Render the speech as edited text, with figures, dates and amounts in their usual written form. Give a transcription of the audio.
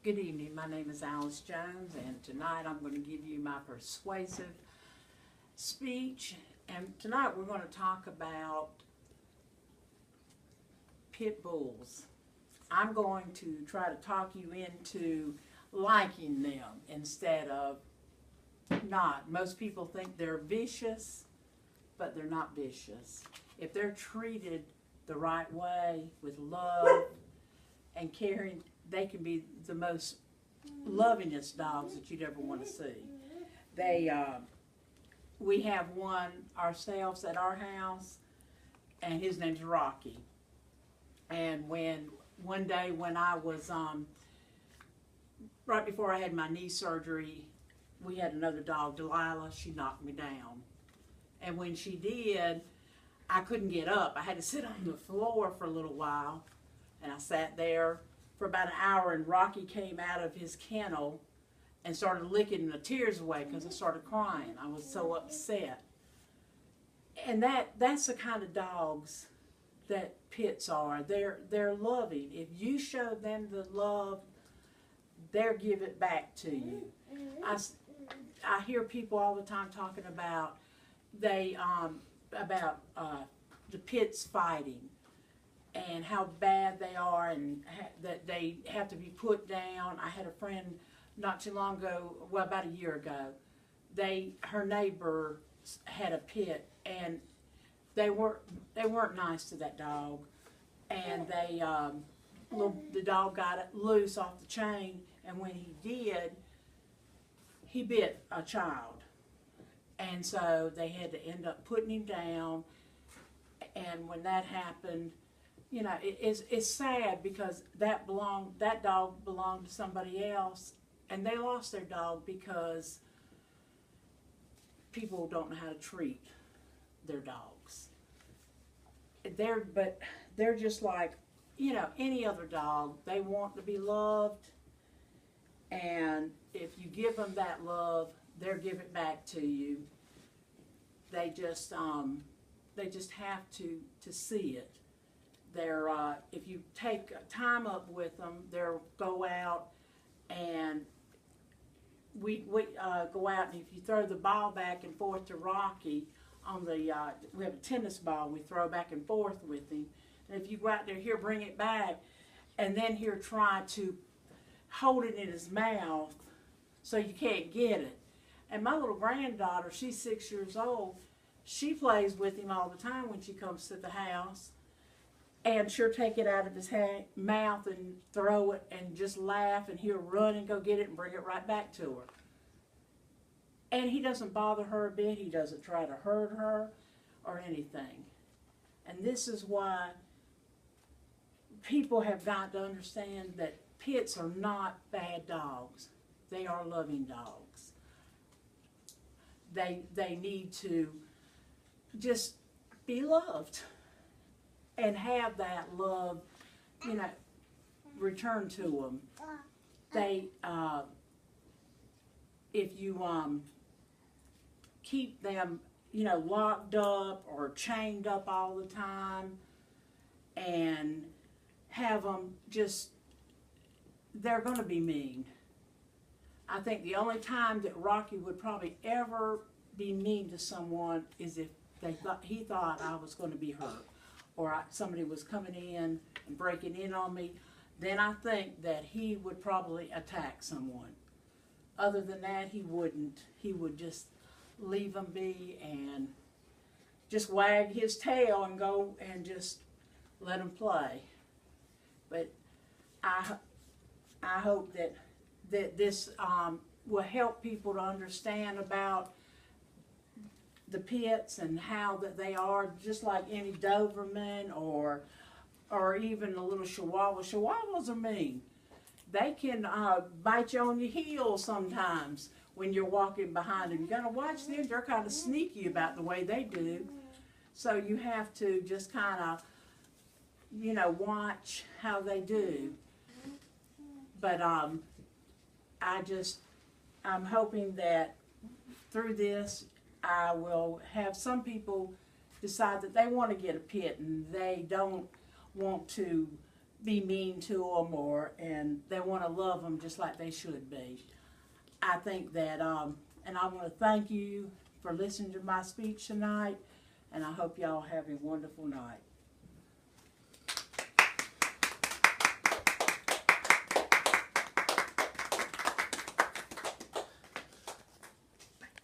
Good evening, my name is Alice Jones, and tonight I'm going to give you my persuasive speech. And tonight we're going to talk about pit bulls. I'm going to try to talk you into liking them instead of not. Most people think they're vicious, but they're not vicious. If they're treated the right way with love and caring, they can be the most lovingest dogs that you'd ever want to see. We have one ourselves at our house, and his name's Rocky. And one day when I was, right before I had my knee surgery, we had another dog, Delilah. She knocked me down. And when she did, I couldn't get up. I had to sit on the floor for a little while, and I sat there for about an hour, and Rocky came out of his kennel and started licking the tears away because I started crying. I was so upset. And that's the kind of dogs that pits are. They're loving. If you show them the love, they'll give it back to you. I hear people all the time talking about the pits fighting and how bad they are, and that they have to be put down. I had a friend not too long ago, well, about a year ago. Her neighbor had a pit, and they weren't nice to that dog, and the dog got it loose off the chain, and when he did, he bit a child, and so they had to end up putting him down. And when that happened, you know, it's sad because that dog belonged to somebody else, and they lost their dog because people don't know how to treat their dogs. They're just like, you know, any other dog. They want to be loved, and if you give them that love, they'll give it back to you. They just have to see it. If you take time up with them, they'll go out, and we go out, and if you throw the ball back and forth to Rocky on we have a tennis ball, we throw back and forth with him, and if you go out there, he'll bring it back, and then he'll try to hold it in his mouth so you can't get it. And my little granddaughter, she's 6 years old, she plays with him all the time when she comes to the house. And she'll take it out of his mouth and throw it and just laugh, and he'll run and go get it and bring it right back to her. And he doesn't bother her a bit. He doesn't try to hurt her or anything. And this is why people have got to understand that pits are not bad dogs. They are loving dogs. They need to just be loved and have that love, you know, return to them. If you keep them, you know, locked up or chained up all the time, and have them they're going to be mean. I think the only time that Rocky would probably ever be mean to someone is if he thought I was going to be hurt, or somebody was coming in and breaking in on me. Then I think that he would probably attack someone. Other than that, he wouldn't. He would just leave them be and just wag his tail and go and just let them play. But I hope that this will help people to understand about the pits and how that they are just like any Doberman or even a little Chihuahua. Chihuahuas are mean. They can bite you on your heels sometimes when you're walking behind them. You got to watch them. They're kind of sneaky about the way they do. So you have to just kind of, you know, watch how they do. But I'm hoping that through this I will have some people decide that they want to get a pet and they don't want to be mean to them, and they want to love them just like they should be. I think that, and I want to thank you for listening to my speech tonight, and I hope y'all have a wonderful night.